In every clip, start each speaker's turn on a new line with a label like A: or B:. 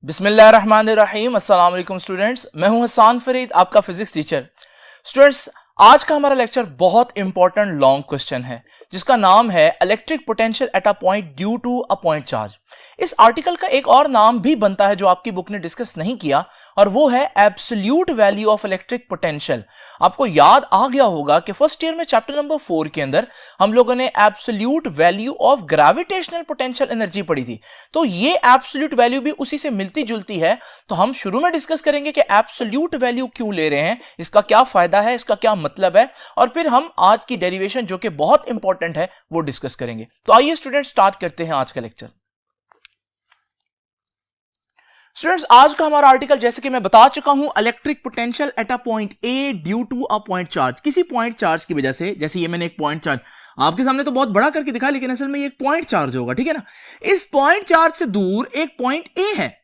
A: बिस्मिल्लाहिर्रहमानिर्रहीम। अस्सलाम वालेकुम स्टूडेंट्स, मैं हूं हसन फरीद, आपका फिजिक्स टीचर। स्टूडेंट्स, आज का हमारा लेक्चर बहुत इंपॉर्टेंट लॉन्ग क्वेश्चन है जिसका नाम है electric potential at a point due to a point charge. इस आर्टिकल का एक और नाम भी बनता है जो आपकी बुक ने डिस्कस नहीं किया, और वो है absolute value of electric potential. आपको याद आ गया होगा कि फर्स्ट ईयर में चैप्टर नंबर 4 के अंदर हम लोगों ने absolute value of gravitational potential energy पढ़ी थी। तो ये एब्सोल्यूट वैल्यू भी उसी से मिलती जुलती है। तो हम शुरू में डिस्कस करेंगे कि एब्सोल्यूट वैल्यू क्यों ले रहे हैं, इसका क्या फायदा है, इसका क्या मतलब है, और फिर हम आज की डेरिवेशन जो कि बहुत इंपॉर्टेंट है वो डिस्कस करेंगे। तो आइए स्टूडेंट स्टार्ट करते हैं आज का लेक्चर। स्टूडेंट्स, आज का हमारा आर्टिकल जैसे कि मैं बता चुका हूं, electric potential at a point a due to a point charge. किसी पॉइंट चार्ज की वजह से, जैसे ये मैंने एक पॉइंट चार्ज आपके सामने तो बहुत बड़ा करके दिखाया, लेकिन असल में ये एक पॉइंट चार्ज होगा, ठीक है ना। इस पॉइंट चार्ज से दूर एक पॉइंट ए है।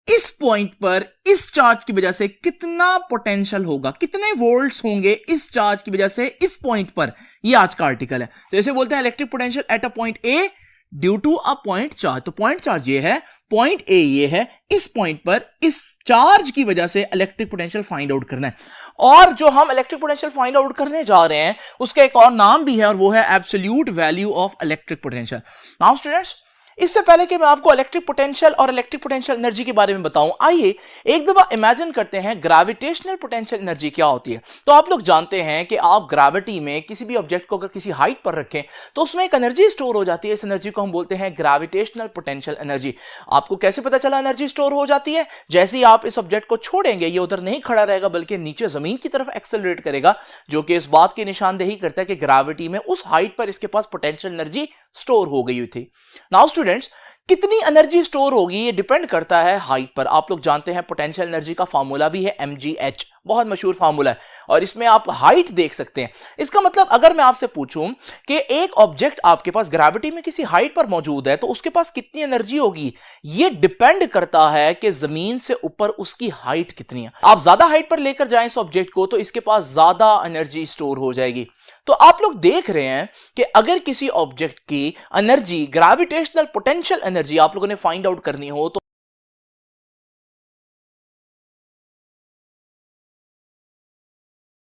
A: इस पॉइंट पर इस चार्ज की वजह से कितना पोटेंशियल होगा, कितने वोल्ट्स होंगे इस चार्ज की वजह से इस पॉइंट पर, ये आज का आर्टिकल है। तो इसे बोलते हैं electric potential at a point a due to a point charge. तो पॉइंट चार्ज ये है, पॉइंट ए ये है, इस पॉइंट पर इस चार्ज की वजह से इलेक्ट्रिक पोटेंशियल फाइंड आउट करना है। और जो हम इलेक्ट्रिक पोटेंशियल फाइंड आउट करने जा रहे हैं उसका एक और नाम भी है, और वो है absolute value of electric potential. Now students, इससे पहले कि मैं आपको इलेक्ट्रिक पोटेंशियल और इलेक्ट्रिक पोटेंशियल एनर्जी के बारे में बताऊं, आइए एक दफा इमेजिन करते हैं ग्रेविटेशनल पोटेंशियल एनर्जी क्या होती है। तो आप लोग जानते हैं कि आप ग्रेविटी में किसी भी ऑब्जेक्ट को अगर किसी हाइट पर रखें तो उसमें एक एनर्जी स्टोर हो जाती है। इस एनर्जी को हम बोलते हैं ग्रेविटेशनल पोटेंशियल एनर्जी। आपको कैसे पता चला एनर्जी स्टोर हो जाती है? जैसे ही आप इस ऑब्जेक्ट को छोड़ेंगे, ये उधर नहीं खड़ा रहेगा बल्कि नीचे जमीन की तरफ एक्सेलरेट करेगा, जो कि इस बात की निशानदेही करता है कि ग्रेविटी में उस हाइट पर इसके पास पोटेंशियल एनर्जी स्टोर हो गई हुई थी। नाउ स्टूडेंट्स, कितनी एनर्जी स्टोर होगी ये डिपेंड करता है हाइट पर। आप लोग जानते हैं पोटेंशियल एनर्जी का फार्मूला भी है mgh, बहुत मशहूर फार्मूला है, और इसमें आप हाइट देख सकते हैं। इसका मतलब अगर मैं आपसे पूछूं कि एक ऑब्जेक्ट आपके पास ग्रेविटी में किसी हाइट पर मौजूद है तो उसके पास कितनी एनर्जी होगी, ये डिपेंड करता है कि जमीन से ऊपर उसकी हाइट कितनी है। आप ज्यादा हाइट पर लेकर जाएं इस ऑब्जेक्ट को तो इसके पास ज्यादा एनर्जी स्टोर हो जाएगी। तो आप लोग देख रहे हैं कि अगर किसी ऑब्जेक्ट की एनर्जी, ग्रेविटेशनल पोटेंशियल एनर्जी आप लोगों ने फाइंड आउट करनी हो तो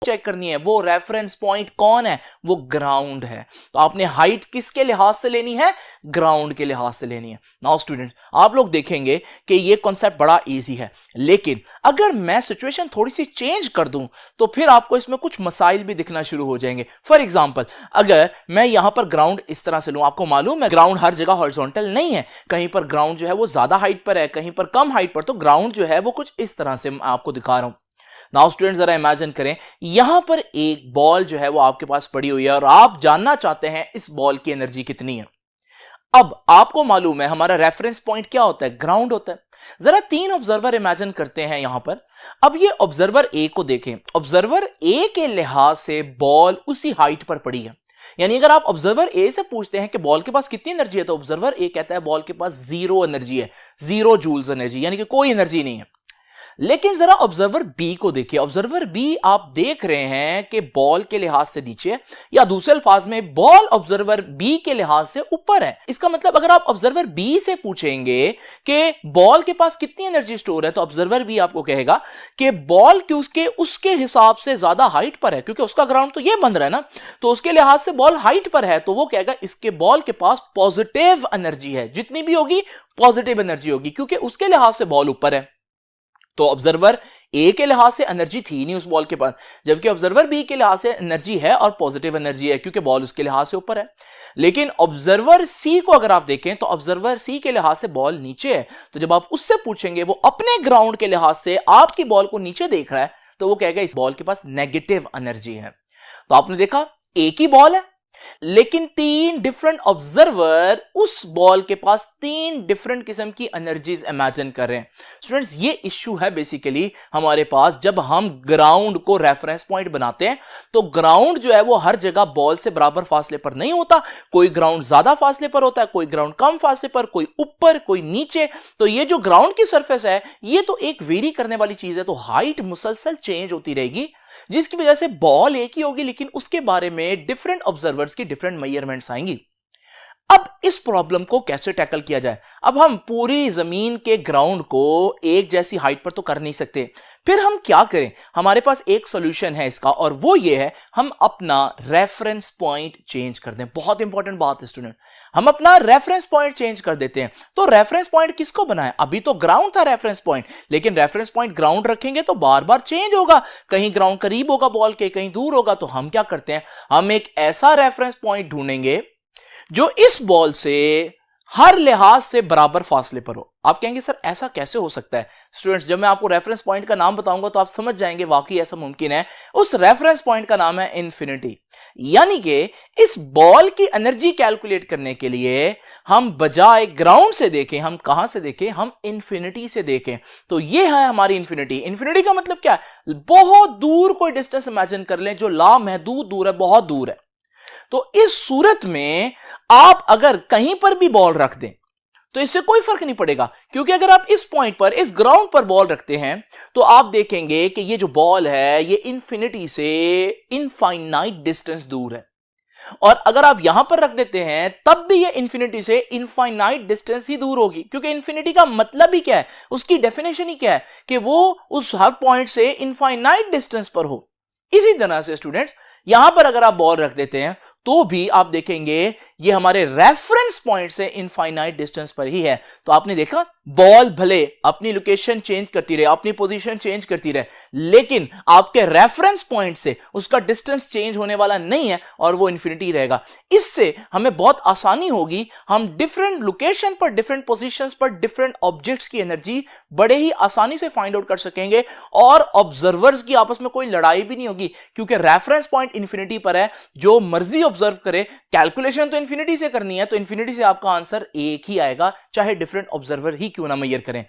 A: चेक करनी है वो रेफरेंस पॉइंट कौन है, वो ग्राउंड है। तो आपने हाइट किसके लिहाज से लेनी है? ग्राउंड के लिहाज से लेनी है। नाउ स्टूडेंट, आप लोग देखेंगे कि ये कॉन्सेप्ट बड़ा इजी है, लेकिन अगर मैं सिचुएशन थोड़ी सी चेंज कर दूं तो फिर आपको इसमें कुछ मसाइल भी दिखना शुरू हो जाएंगे। फॉर एग्जांपल, अगर मैं यहां पर ग्राउंड इस तरह से लूं, आपको मालूम है ग्राउंड हर जगह हॉरिजॉन्टल नहीं है, कहीं पर ग्राउंड जो है वो ज्यादा हाइट पर है, कहीं पर कम हाइट पर। तो ग्राउंड जो है वो कुछ इस तरह से मैं आपको दिखा रहा हूं। नाउ स्टूडेंट, जरा इमेजिन करें यहां पर एक बॉल जो है वो आपके पास पड़ी हुई है और आप जानना चाहते हैं इस बॉल की एनर्जी कितनी है। अब आपको मालूम है हमारा रेफरेंस पॉइंट क्या होता है? ग्राउंड होता है। जरा 3 ऑब्जर्वर इमेजिन करते हैं यहां पर। अब ये ऑब्जर्वर ए को देखें। ऑब्जर्वर ए के लिहाज से बॉल उसी हाइट पर पड़ी है। यानी अगर आप ऑब्जर्वर ए से पूछते हैं कि बॉल के पास कितनी एनर्जी है, तो ऑब्जर्वर ए कहता है बॉल के पास 0 एनर्जी है, 0 जूल्स एनर्जी, यानी कि कोई एनर्जी नहीं है। लेकिन जरा ऑब्जर्वर बी को देखिए। ऑब्जर्वर बी, आप देख रहे हैं कि बॉल के लिहाज से नीचे है, या दूसरे अल्फाज में बॉल ऑब्जर्वर बी के लिहाज से ऊपर है। इसका मतलब अगर आप ऑब्जर्वर बी से पूछेंगे कि बॉल के पास कितनी एनर्जी स्टोर है, तो ऑब्जर्वर बी आपको कहेगा कि बॉल की उसके हिसाब से ज्यादा हाइट पर है, क्योंकि उसका ग्राउंड तो ये बन रहा है ना, तो उसके लिहाज से बॉल हाइट पर है, तो वो कहेगा इसके बॉल के पास पॉजिटिव एनर्जी है, जितनी भी होगी पॉजिटिव एनर्जी होगी, क्योंकि उसके लिहाज से बॉल ऊपर है। तो ऑब्जर्वर ए के लिहाज से एनर्जी थी नहीं उस बॉल के पास, जबकि ऑब्जर्वर बी के लिहाज से एनर्जी है और पॉजिटिव एनर्जी है, क्योंकि बॉल उसके लिहाज से ऊपर है। लेकिन ऑब्जर्वर सी को अगर आप देखें तो ऑब्जर्वर सी के लिहाज से बॉल नीचे है, तो जब आप उससे पूछेंगे वो अपने ग्राउंड के लिहाज से आपकी बॉल को नीचे देख रहा है, तो वो कहेगा इस बॉल के पास नेगेटिव एनर्जी है। तो आपने देखा एक ही बॉल है, लेकिन 3 डिफरेंट ऑब्जर्वर उस बॉल के पास 3 डिफरेंट किस्म की एनर्जीज इमेजिन कर रहे हैं। स्टूडेंट्स, ये इश्यू है बेसिकली हमारे पास जब हम ग्राउंड को रेफरेंस पॉइंट बनाते हैं। तो ग्राउंड जो है वो हर जगह बॉल से बराबर फासले पर नहीं होता, कोई ग्राउंड ज्यादा फासले पर होता है, कोई ग्राउंड कम फासले पर, कोई ऊपर कोई नीचे। तो ये जो ग्राउंड की सरफेस है ये तो एक वेरी करने वाली चीज है, तो हाइट मुसलसल चेंज होती रहेगी, जिसकी वजह से बॉल एक ही होगी, लेकिन उसके बारे में डिफरेंट ऑब्जर्वर्स की डिफरेंट मेजरमेंट्स आएंगी। अब इस प्रॉब्लम को कैसे टैकल किया जाए? अब हम पूरी जमीन के ग्राउंड को एक जैसी हाइट पर तो कर नहीं सकते, फिर हम क्या करें? हमारे पास एक सॉल्यूशन है इसका, और वो ये है, हम अपना रेफरेंस पॉइंट चेंज कर दें। बहुत इंपॉर्टेंट बात है स्टूडेंट, हम अपना रेफरेंस पॉइंट चेंज कर देते हैं। तो रेफरेंस पॉइंट किसको बनाए? अभी तो ग्राउंड था रेफरेंस पॉइंट, लेकिन रेफरेंस पॉइंट ग्राउंड रखेंगे तो बार बार चेंज होगा, कहीं ग्राउंड करीब होगा बॉल के, कहीं दूर होगा। तो हम क्या करते हैं, हम एक ऐसा रेफरेंस पॉइंट ढूंढेंगे जो इस बॉल से हर लिहाज से बराबर फासले पर हो। आप कहेंगे सर ऐसा कैसे हो सकता है? स्टूडेंट्स, जब मैं आपको रेफरेंस पॉइंट का नाम बताऊंगा तो आप समझ जाएंगे वाकई ऐसा मुमकिन है। उस रेफरेंस पॉइंट का नाम है इन्फिनिटी। यानी कि इस बॉल की एनर्जी कैलकुलेट करने के लिए हम बजाय ग्राउंड से देखें, हम कहां से देखें? हम इन्फिनिटी से देखें। तो ये है हमारी इन्फिनिटी। इन्फिनिटी का मतलब क्या है? बहुत दूर कोई डिस्टेंस इमेजिन कर लें जो लामहदूद दूर है, बहुत दूर है। तो इस सूरत में आप अगर कहीं पर भी बॉल रख दें तो इससे कोई फर्क नहीं पड़ेगा, क्योंकि अगर आप इस पॉइंट पर, इस ग्राउंड पर बॉल रखते हैं तो आप देखेंगे कि ये जो बॉल है ये इन्फिनिटी से इनफाइनाइट डिस्टेंस दूर है। और अगर आप यहां पर रख देते हैं तब भी ये इन्फिनिटी से इनफाइनाइट डिस्टेंस ही दूर होगी, क्योंकि इन्फिनिटी का मतलब ही क्या है, उसकी डेफिनेशन ही क्या है कि वो उस हर पॉइंट से इनफाइनाइट डिस्टेंस पर हो। इसी तरह से स्टूडेंट्स, यहां पर अगर आप बॉल रख देते हैं तो भी आप देखेंगे ये हमारे रेफरेंस पॉइंट से इनफाइनाइट डिस्टेंस पर ही है। तो आपने देखा, बॉल भले अपनी लोकेशन चेंज करती रहे, अपनी पोजीशन चेंज करती रहे, लेकिन आपके रेफरेंस पॉइंट से उसका डिस्टेंस चेंज होने वाला नहीं है और वो इन्फिनिटी रहेगा। इससे हमें बहुत आसानी होगी, हम डिफरेंट लोकेशन पर, डिफरेंट पोजीशंस पर डिफरेंट ऑब्जेक्ट्स की एनर्जी बड़े ही आसानी से फाइंड आउट कर सकेंगे और ऑब्जर्वर्स की आपस में कोई लड़ाई भी नहीं होगी, क्योंकि रेफरेंस पॉइंट इन्फिनिटी पर है। जो मर्जी ऑब्जर्व करे, कैलकुलेशन तो इन्फिनिटी से करनी है, तो इन्फिनिटी से आपका आंसर एक ही आएगा, चाहे डिफरेंट ऑब्जर्वर ही क्यों ना मेजर करें।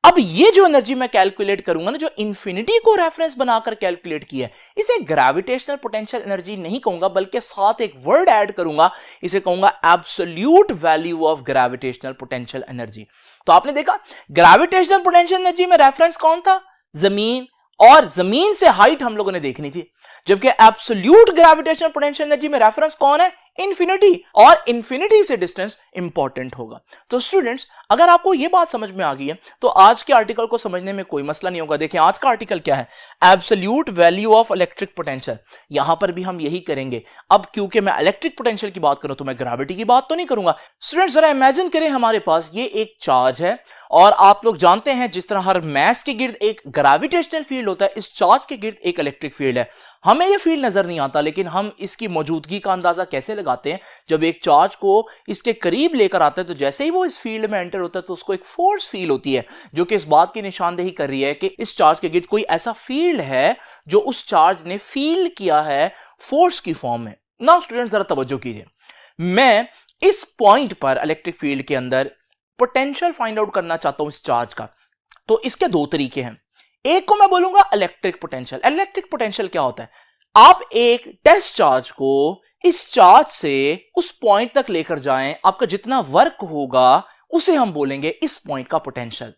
A: अब ये जो एनर्जी मैं कैलकुलेट करूंगा ना, जो इन्फिनिटी को रेफरेंस बनाकर कैलकुलेट किया है, इसे ग्रेविटेशनल पोटेंशियल एनर्जी नहीं कहूंगा, बल्कि साथ एक वर्ड ऐड करूंगा, इसे कहूंगा absolute value of gravitational potential energy. तो आपने देखा, ग्रेविटेशनल पोटेंशियल एनर्जी में रेफरेंस कौन था? जमीन, और जमीन से हाइट हम लोगों ने देखनी थी, जबकि एब्सोल्यूट ग्रेविटेशनल पोटेंशियल एनर्जी में रेफरेंस कौन है? इन्फिनिटी, और इन्फिनिटी से डिस्टेंस इंपॉर्टेंट होगा। तो स्टूडेंट्स, अगर आपको यह बात समझ में आ गई है तो आज के आर्टिकल को समझने में कोई मसला नहीं होगा। देखिए आज का आर्टिकल क्या है, absolute value of electric potential. यहां पर भी हम यही करेंगे। अब क्योंकि मैं इलेक्ट्रिक पोटेंशियल की बात करूं तो मैं ग्रेविटी की बात तो नहीं करूंगा। स्टूडेंट्स, जरा इमेजिन करें हमारे पास ये एक चार्ज है, और आप लोग जानते हैं जिस तरह हर मैस के गिर्द एक ग्रेविटेशनल फील्ड होता है, इस चार्ज के गिर्द एक इलेक्ट्रिक फील्ड है। हमें यह फील्ड नजर नहीं आता, लेकिन हम इसकी मौजूदगी का अंदाजा कैसे लगाते हैं? जब एक चार्ज को इसके करीब लेकर आता है तो जैसे ही वो इस फील्ड में एंटर होता है तो उसको एक फोर्स फील होती है, जो कि इस बात की निशानदेही कर रही है कि इस चार्ज के गिर्द कोई ऐसा फील्ड है जो उस चार्ज ने फील किया है फोर्स की फॉर्म में। नाउ स्टूडेंट्स, जरा तवज्जो कीजिए, मैं इस पॉइंट पर इलेक्ट्रिक फील्ड के अंदर पोटेंशियल फाइंड आउट करना चाहता हूं इस चार्ज का। तो इसके दो तरीके हैं। एक को मैं बोलूंगा इलेक्ट्रिक पोटेंशियल। इलेक्ट्रिक पोटेंशियल क्या होता है? आप एक टेस्ट चार्ज को इस चार्ज से उस पॉइंट तक लेकर जाएं, आपका जितना वर्क होगा उसे हम बोलेंगे इस पॉइंट का पोटेंशियल।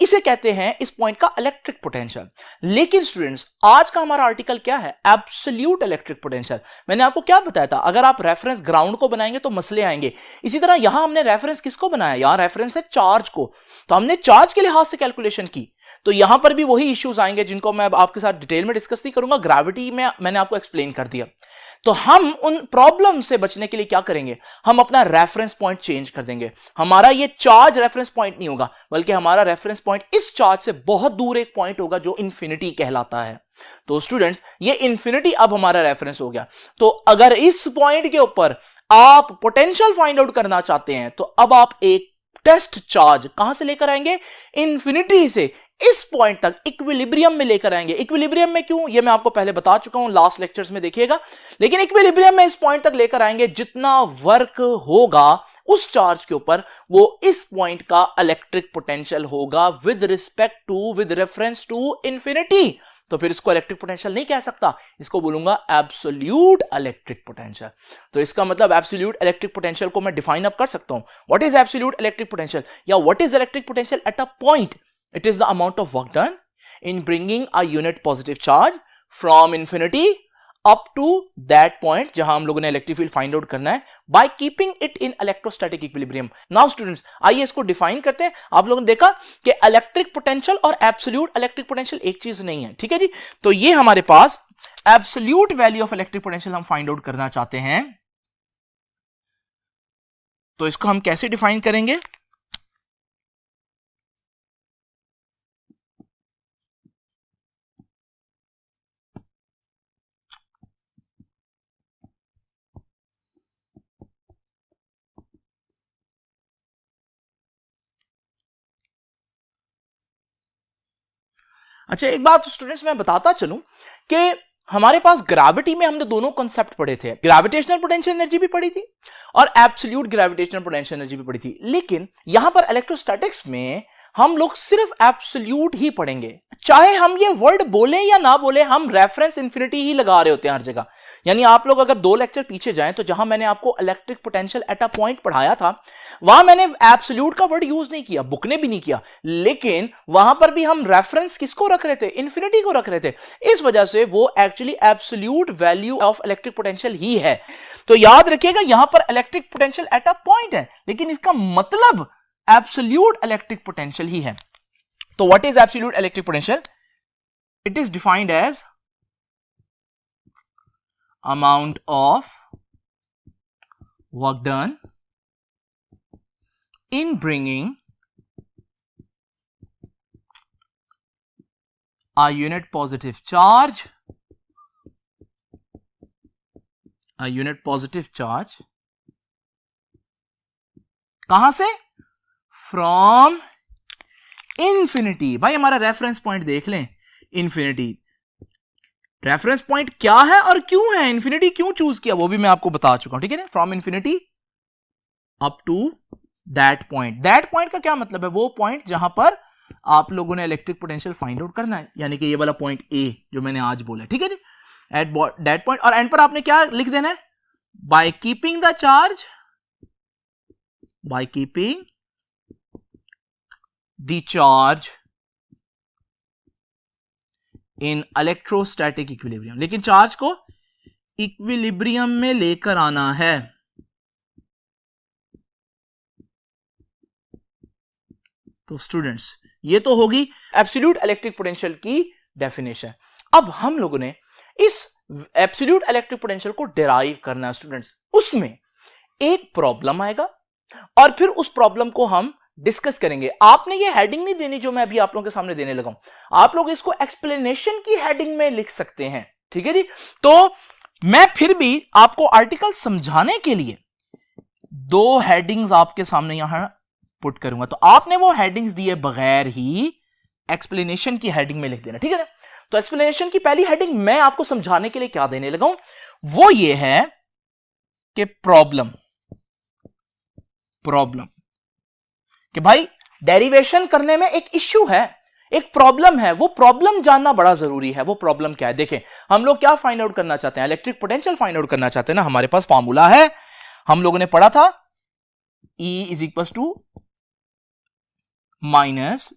A: इसे कहते हैं इस पॉइंट का इलेक्ट्रिक पोटेंशियल। लेकिन स्टूडेंट्स, आज का हमारा आर्टिकल क्या है? Absolute electric potential. मैंने आपको क्या बताया था, अगर आप रेफरेंस ग्राउंड को बनाएंगे तो मसले आएंगे। इसी तरह यहां हमने रेफरेंस किसको बनाया? यहां रेफरेंस है चार्ज को, तो हमने चार्ज के लिहाज से कैलकुलेशन की। तो यहां पर भी वही इश्यूज आएंगे जिनको मैं आपके साथ डिटेल में डिस्कस नहीं करूंगा, ग्रेविटी में मैंने आपको एक्सप्लेन कर दिया। तो हम उन प्रॉब्लम से बचने के लिए क्या करेंगे? हम अपना रेफरेंस पॉइंट चेंज कर देंगे। हमारा ये चार्ज रेफरेंस पॉइंट नहीं होगा, बल्कि हमारा रेफरेंस पॉइंट इस चार्ज से बहुत दूर एक पॉइंट होगा जो इन्फिनिटी कहलाता है। तो स्टूडेंट्स, ये इन्फिनिटी अब हमारा रेफरेंस हो गया। तो अगर इस पॉइंट के ऊपर आप पोटेंशियल फाइंड आउट करना चाहते हैं तो अब आप एक टेस्ट चार्ज कहां से लेकर आएंगे? इन्फिनिटी से इस पॉइंट तक इक्विलिब्रियम में लेकर आएंगे। इक्विलिब्रियम में क्यों, ये मैं आपको पहले बता चुका हूं, लास्ट लेक्चर्स में देखिएगा। लेकिन इक्विलिब्रियम में इस पॉइंट तक लेकर आएंगे जितना वर्क होगा उस चार्ज के ऊपर, वो इस पॉइंट का इलेक्ट्रिक पोटेंशियल होगा with respect to, with reference to infinity. तो फिर इसको इलेक्ट्रिक पोटेंशियल नहीं कह सकता, इसको बोलूंगा एब्सोल्यूट इलेक्ट्रिक पोटेंशियल। तो इसका मतलब एब्सोल्यूट इलेक्ट्रिक पोटेंशियल को मैं डिफाइन अप कर सकता हूं। What is absolute electric potential, या what is electric potential at a point? It is the amount of work done in bringing a unit positive charge from infinity up to that point जहां हम लोगों ने electric field find out करना है by keeping it in electrostatic equilibrium. Now students आइए इसको define करते हैं। आप लोगों ने देखा कि इलेक्ट्रिक पोटेंशियल और एब्सोल्यूट इलेक्ट्रिक पोटेंशियल एक चीज नहीं है, ठीक है जी। तो ये हमारे पास absolute value of electric potential हम फाइंड आउट करना चाहते हैं, तो इसको हम कैसे डिफाइन करेंगे? अच्छा, एक बात स्टूडेंट्स मैं बताता चलूं कि हमारे पास ग्रेविटी में हमने दोनों कॉन्सेप्ट पढ़े थे, ग्रेविटेशनल पोटेंशियल एनर्जी भी पढ़ी थी और एब्सोल्यूट ग्रेविटेशनल पोटेंशियल एनर्जी भी पढ़ी थी, लेकिन यहां पर इलेक्ट्रोस्टैटिक्स में हम लोग सिर्फ एब्सोल्यूट ही पढ़ेंगे। चाहे हम ये वर्ड बोले या ना बोले, हम रेफरेंस इंफिनिटी ही लगा रहे होते हैं हर जगह। यानी आप लोग अगर 2 लेक्चर पीछे जाएं तो जहां मैंने आपको electric potential at a point पढ़ाया था, वहां मैंने एब्सोल्यूट का वर्ड यूज नहीं किया, बुक ने भी नहीं किया, लेकिन वहां पर भी हम रेफरेंस किसको रख रहे थे? इंफिनिटी को रख रहे थे। इस वजह से वो actually absolute value of electric potential ही है। तो याद रखिएगा यहां पर electric potential at a point है, लेकिन इसका मतलब एब्सोल्यूट इलेक्ट्रिक पोटेंशियल ही है। तो what is absolute electric potential? It is defined as amount of work done in bringing a unit positive charge कहां से? From infinity. भाई हमारा रेफरेंस पॉइंट देख लें, इंफिनिटी। रेफरेंस पॉइंट क्या है और क्यों है, इंफिनिटी क्यों चूज किया, वो भी मैं आपको बता चुका हूं, ठीक है ना। From infinity up to that point. That point का क्या मतलब है? वो पॉइंट जहां पर आप लोगों ने इलेक्ट्रिक पोटेंशियल फाइंड आउट करना है, यानी कि ये वाला पॉइंट ए जो मैंने आज बोला, ठीक है जी। एट दैट पॉइंट, और एंड पर आपने क्या लिख देना है? By keeping the charge, by keeping the charge in electrostatic equilibrium. लेकिन चार्ज को इक्विलिब्रियम में लेकर आना है। तो स्टूडेंट्स ये तो होगी एब्सोल्यूट इलेक्ट्रिक पोटेंशियल की डेफिनेशन। अब हम लोगों ने इस एब्सोल्यूट इलेक्ट्रिक पोटेंशियल को डिराइव करना है स्टूडेंट्स। उसमें एक प्रॉब्लम आएगा और फिर उस प्रॉब्लम को हम डिस्कस करेंगे। आपने ये हेडिंग नहीं देनी जो मैं अभी आप लोगों के सामने देने लगा हूं, आप लोग इसको एक्सप्लेनेशन की हेडिंग में लिख सकते हैं, ठीक है जी। तो मैं फिर भी आपको आर्टिकल समझाने के लिए 2 हेडिंग्स आपके सामने यहां पुट करूंगा, तो आपने वो हेडिंग्स दिए बगैर ही एक्सप्लेनेशन की हेडिंग में लिख देना, ठीक है ना। तो एक्सप्लेनेशन की पहली हेडिंग मैं आपको समझाने के लिए क्या देने लगा हूं, वो ये है कि प्रॉब्लम कि भाई डेरिवेशन करने में एक इश्यू है, एक प्रॉब्लम है, वो प्रॉब्लम जानना बड़ा जरूरी है। वो प्रॉब्लम क्या है? देखें, हम लोग क्या फाइंड आउट करना चाहते हैं? इलेक्ट्रिक पोटेंशियल फाइंड आउट करना चाहते हैं ना। हमारे पास फॉर्मूला है, हम लोगों ने पढ़ा था, E is equal to minus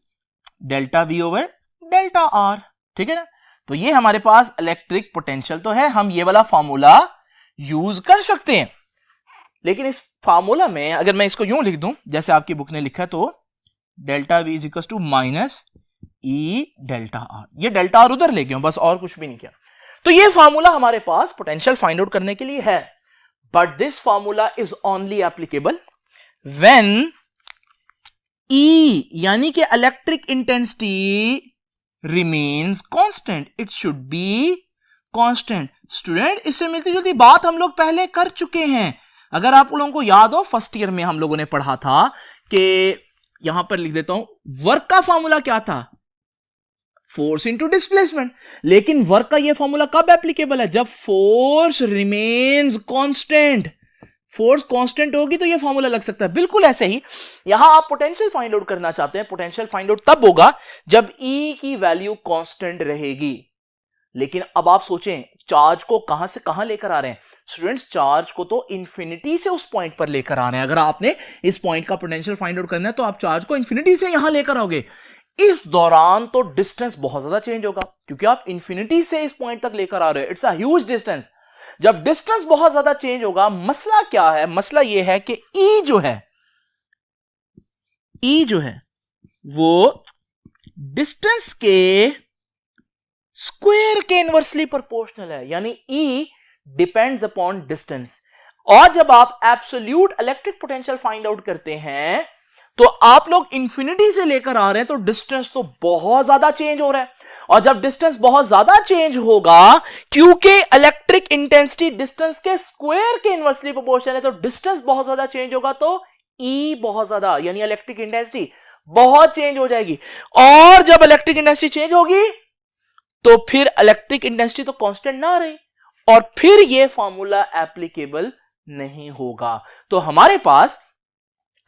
A: delta V over delta R, ठीक है ना। तो ये हमारे पास इलेक्ट्रिक पोटेंशियल तो है, हम ये वाला फॉर्मूला यूज कर सकते हैं। लेकिन इस फार्मूला में अगर मैं इसको यूं लिख दूं जैसे आपकी बुक ने लिखा है, तो delta V is equal to minus E delta R। ये डेल्टा R उधर ले गया, बस और कुछ भी नहीं किया। तो ये फार्मूला हमारे पास पोटेंशियल फाइंड आउट करने के लिए है, but this formula is only applicable when E यानी कि electric intensity remains constant. It should be constant. Student इससे मिलती जुलती बात हम लोग पहले कर चुके हैं। अगर आप लोगों को याद हो, फर्स्ट ईयर में हम लोगों ने पढ़ा था कि यहां पर लिख देता हूं, वर्क का फॉर्मूला क्या था? Force into displacement. लेकिन वर्क का यह फॉर्मूला कब एप्लीकेबल है? जब force remains constant. Force constant होगी तो यह फॉर्मूला लग सकता है। बिल्कुल ऐसे ही यहां आप पोटेंशियल फाइंड आउट करना चाहते हैं, पोटेंशियल फाइंड आउट तब होगा जब E की वैल्यू कांस्टेंट रहेगी। लेकिन अब आप सोचें, चार्ज को कहां से कहां लेकर आ रहे हैं स्टूडेंट्स? चार्ज को तो इंफिनिटी से उस पॉइंट पर लेकर आ रहे हैं। अगर आपने इस पॉइंट का पोटेंशियल फाइंड आउट करना है तो आप चार्ज को इंफिनिटी से यहां लेकर आओगे। इस दौरान तो डिस्टेंस बहुत ज्यादा चेंज होगा, क्योंकि आप इंफिनिटी से इस पॉइंट तक लेकर आ रहे हो, इट्स अ ह्यूज डिस्टेंस। जब डिस्टेंस बहुत ज्यादा चेंज होगा, मसला क्या है, मसला यह है कि ई जो है वो डिस्टेंस के स्क्वायर के इनवर्सली प्रोपोर्शनल है, यानी ई डिपेंड्स अपॉन डिस्टेंस। और जब आप absolute electric potential find out करते हैं तो आप लोग इंफिनिटी से लेकर आ रहे हैं, तो डिस्टेंस तो बहुत ज्यादा चेंज हो रहा है। और जब डिस्टेंस बहुत ज्यादा चेंज होगा, क्योंकि इलेक्ट्रिक इंटेंसिटी डिस्टेंस के स्क्वायर के इनवर्सली प्रोपोर्शनल है, तो डिस्टेंस बहुत ज्यादा चेंज होगा, तो ई बहुत ज्यादा यानी इलेक्ट्रिक इंटेंसिटी बहुत चेंज हो जाएगी। और जब इलेक्ट्रिक इंटेंसिटी चेंज होगी तो फिर इलेक्ट्रिक इंटेंसिटी तो कांस्टेंट ना रही, और फिर यह फॉर्मूला एप्लीकेबल नहीं होगा। तो हमारे पास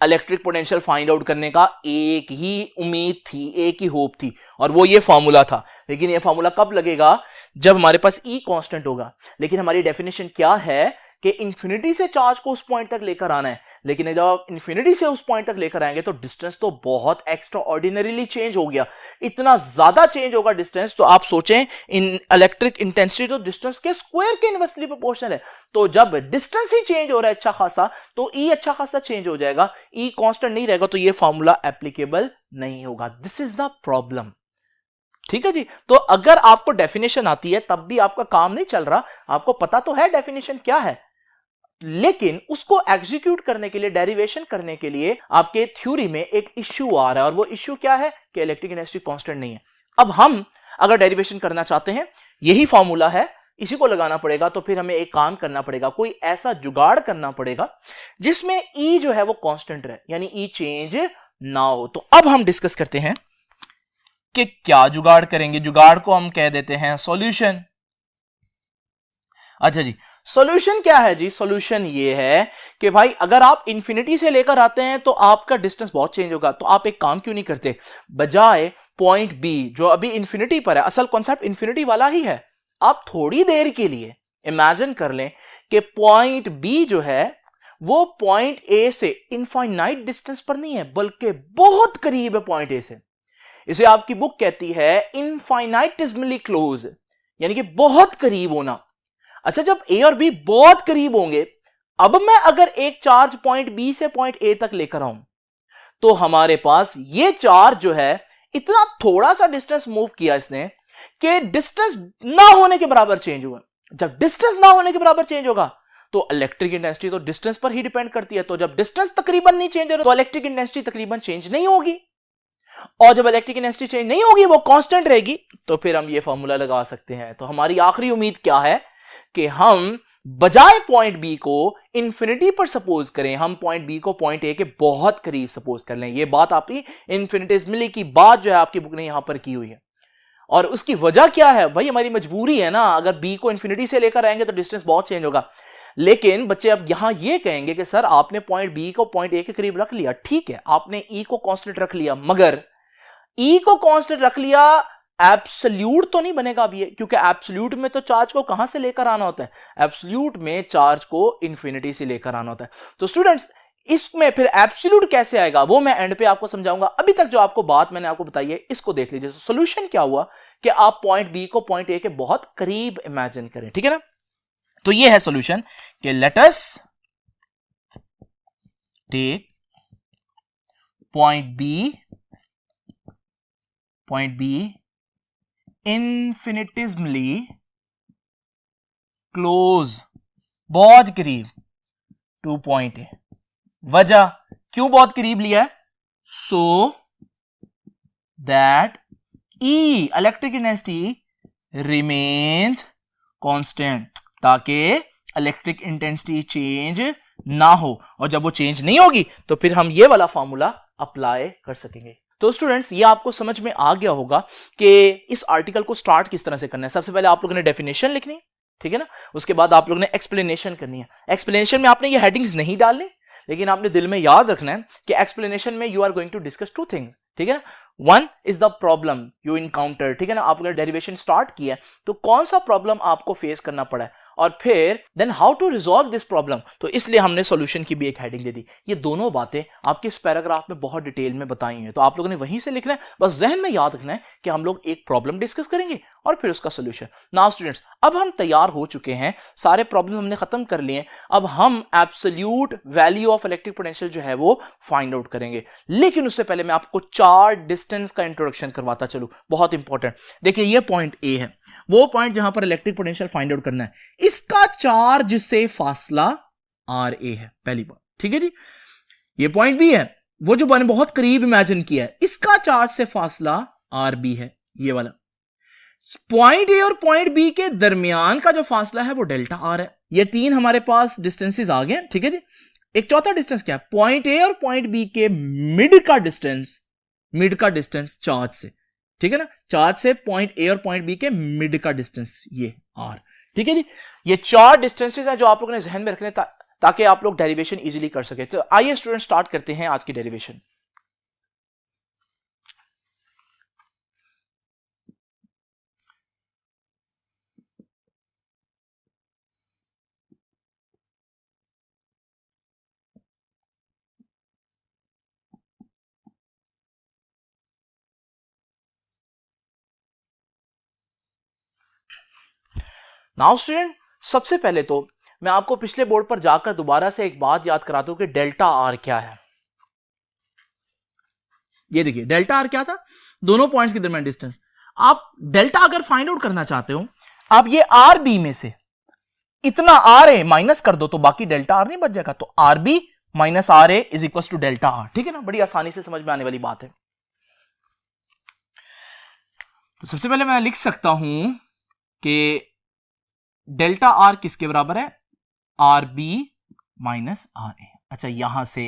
A: इलेक्ट्रिक पोटेंशियल फाइंड आउट करने का एक ही उम्मीद थी, एक ही होप थी, और वो ये फॉर्मूला था। लेकिन ये फॉर्मूला कब लगेगा, जब हमारे पास ई कांस्टेंट होगा। लेकिन हमारी डेफिनेशन क्या है कि इंफिनिटी से चार्ज को उस पॉइंट तक लेकर आना है, लेकिन जब आप इंफिनिटी से उस पॉइंट तक लेकर आएंगे तो डिस्टेंस तो बहुत एक्स्ट्रा ऑर्डिनरीली चेंज हो गया, इतना ज्यादा चेंज होगा डिस्टेंस। तो आप सोचें, इन इलेक्ट्रिक इंटेंसिटी तो डिस्टेंस के स्क्वायर के इनवर्सली प्रोपोर्शनल है, तो जब डिस्टेंस ही चेंज हो रहा है अच्छा खासा, तो ई अच्छा खासा चेंज हो जाएगा। ई कांस्टेंट नहीं रहेगा तो ये फॉर्मूला एप्लीकेबल नहीं होगा। This is the problem. ठीक है जी। तो अगर आपको डेफिनेशन आती है तब भी आपका काम नहीं चल रहा, आपको पता तो है डेफिनेशन क्या है, लेकिन उसको एग्जीक्यूट करने के लिए, डेरिवेशन करने के लिए आपके थ्योरी में एक इश्यू आ रहा है, और वो इश्यू क्या है कि इलेक्ट्रिक इंटेंसिटी कांस्टेंट नहीं है। अब हम अगर डेरिवेशन करना चाहते हैं, यही फॉर्मूला है, इसी को लगाना पड़ेगा, तो फिर हमें एक काम करना पड़ेगा, कोई ऐसा जुगाड़ करना पड़ेगा जिसमें ई जो है वो कांस्टेंट रहे, यानी ई चेंज ना हो। तो अब हम डिस्कस करते हैं कि क्या जुगाड़ करेंगे। जुगाड़ को हम कह देते हैं सॉल्यूशन। अच्छा जी, सॉल्यूशन क्या है जी? सॉल्यूशन ये है कि भाई अगर आप इंफिनिटी से लेकर आते हैं तो आपका डिस्टेंस बहुत चेंज होगा, तो आप एक काम क्यों नहीं करते, बजाय पॉइंट बी जो अभी इंफिनिटी पर है, असल कॉन्सेप्ट इंफिनिटी वाला ही है, आप थोड़ी देर के लिए इमेजिन कर लें कि पॉइंट बी जो है वो पॉइंट ए से इनफाइनाइट डिस्टेंस पर नहीं है, बल्कि बहुत करीब है पॉइंट ए से। इसे आपकी बुक कहती है इनफाइनाइटिस्मली क्लोज, यानी कि बहुत करीब होना। अच्छा, जब ए और बी बहुत करीब होंगे, अब मैं अगर एक चार्ज पॉइंट बी से पॉइंट ए तक लेकर आऊं, तो हमारे पास ये चार्ज जो है इतना थोड़ा सा डिस्टेंस मूव किया इसने कि डिस्टेंस ना होने के बराबर चेंज हुआ। जब डिस्टेंस ना होने के बराबर चेंज होगा तो इलेक्ट्रिक इंटेंसिटी तो डिस्टेंस पर ही डिपेंड करती है, तो जब डिस्टेंस तकरीबन नहीं चेंज हो रहा तो इलेक्ट्रिक इंटेंसिटी तकरीबन चेंज नहीं होगी, और जब इलेक्ट्रिक इंटेंसिटी चेंज नहीं होगी, वो कांस्टेंट रहेगी, तो फिर हम ये फॉर्मूला लगा सकते हैं। तो हमारी आखिरी उम्मीद क्या है कि हम बजाय पॉइंट बी को इंफिनिटी पर सपोज करें, हम पॉइंट बी को पॉइंट ए के बहुत करीब सपोज कर लें। ये बात आपकी इन्फिनिटेसिमली की बात जो है आपकी बुक ने यहां पर की हुई है, और उसकी वजह क्या है भाई, हमारी मजबूरी है ना, अगर बी को इंफिनिटी से लेकर आएंगे तो डिस्टेंस बहुत चेंज होगा। लेकिन बच्चे अब यहां ये कहेंगे कि सर आपने पॉइंट बी को पॉइंट ए के करीब रख लिया, ठीक है, आपने ई को कांस्टेंट रख लिया, मगर ई को कांस्टेंट रख लिया, एब्सोल्यूट तो नहीं बनेगा अभी, क्योंकि एब्सोल्यूट में तो चार्ज को कहां से लेकर आना होता है, एब्सोल्यूट में चार्ज को इंफिनिटी से लेकर आना होता है। तो स्टूडेंट्स, इसमें फिर एब्सोल्यूट कैसे आएगा वो मैं एंड पे आपको समझाऊंगा। अभी तक जो आपको बात मैंने आपको बताई है इसको देख लीजिए। तो सॉल्यूशन क्या हुआ कि आप पॉइंट बी को पॉइंट ए के बहुत करीब इमेजिन करें, ठीक है ना। तो ये है सॉल्यूशन कि let us take point B infinitesimally close, बहुत करीब टू पॉइंट ए। वजह क्यों बहुत करीब लिया है, so that E electric intensity remains constant, ताकि इलेक्ट्रिक इंटेंसिटी चेंज ना हो, और जब वो चेंज नहीं होगी तो फिर हम ये वाला फॉर्मूला अप्लाई कर सकेंगे। तो स्टूडेंट्स, ये आपको समझ में आ गया होगा कि इस आर्टिकल को स्टार्ट किस तरह से करना है। सबसे पहले आप लोगों ने डेफिनेशन लिखनी है, ठीक है ना, उसके बाद आप लोगों ने एक्सप्लेनेशन करनी है। एक्सप्लेनेशन में आपने ये हेडिंग्स नहीं डालनी, लेकिन आपने दिल में याद रखना है कि एक्सप्लेनेशन में you are going to discuss two things, ठीक है ना। One is the problem you encounter, ठीक है ना। आपने डेरिवेशन स्टार्ट किया तो कौन सा प्रॉब्लम आपको फेस करना पड़ा है, और फिर then how to resolve this problem, तो इसलिए हमने सॉल्यूशन की भी एक हेडिंग दे दी। ये दोनों बातें आपके इस पैराग्राफ में बहुत डिटेल में बताई हैं, तो आप लोगों ने वहीं से लिखना है, बस जहन में याद रखना है कि हम लोग एक प्रॉब्लम डिस्कस करेंगे और फिर उसका सोल्यूशन। नाउ स्टूडेंट्स, अब हम तैयार हो चुके हैं, सारे प्रॉब्लम हमने खत्म कर लिए, अब हम absolute value of electric potential जो है वो फाइंड आउट करेंगे। लेकिन उससे पहले मैं आपको चार्ज डिस्टेंस का इंट्रोडक्शन करवाता चलूं, बहुत इंपॉर्टेंट। देखिए ये पॉइंट ए है, वो पॉइंट जहां पर इलेक्ट्रिक पोटेंशियल फाइंड आउट करना है, इसका चार्ज से फासला आर ए है, पहली बात, ठीक है जी। ये पॉइंट बी है, वो जो मैंने बहुत करीब इमेजिन किया है, इसका चार्ज से फासला आर बी है, ये वाला। पॉइंट ए और पॉइंट बी के दरमियान का जो फासला है वो डेल्टा आर है। ये तीन हमारे पास डिस्टेंसेस आ गए, ठीक है जी। एक चौथा डिस्टेंस क्या है, पॉइंट ए और पॉइंट बी के मिड का डिस्टेंस चार्ज से, ठीक है ना, चार्ज से पॉइंट ए और पॉइंट बी के मिड का डिस्टेंस, ये आर, ठीक है जी। ये चार डिस्टेंसेस हैं जो आप लोगों ने जहन में रखने ताकि आप लोग डेरिवेशन इजीली कर सके। तो आइए स्टूडेंट स्टार्ट करते हैं आज की डेरिवेशन। नाउ स्टूडेंट, सबसे पहले तो मैं आपको पिछले बोर्ड पर जाकर दोबारा से एक बात याद कराता हूं कि डेल्टा आर क्या है। ये देखिए डेल्टा आर क्या था, दोनों पॉइंट्स के दरमियान डिस्टेंस। आप डेल्टा अगर फाइंड आउट करना चाहते हो, आप ये आर बी में से इतना आर ए माइनस कर दो तो बाकी डेल्टा आर नहीं बच जाएगा, तो R B minus R A is equal to delta R, ठीक है ना। बड़ी आसानी से समझ में आने वाली बात है। तो सबसे पहले मैं लिख सकता हूं कि डेल्टा आर किसके बराबर है, आर बी माइनस आर ए। अच्छा, यहां से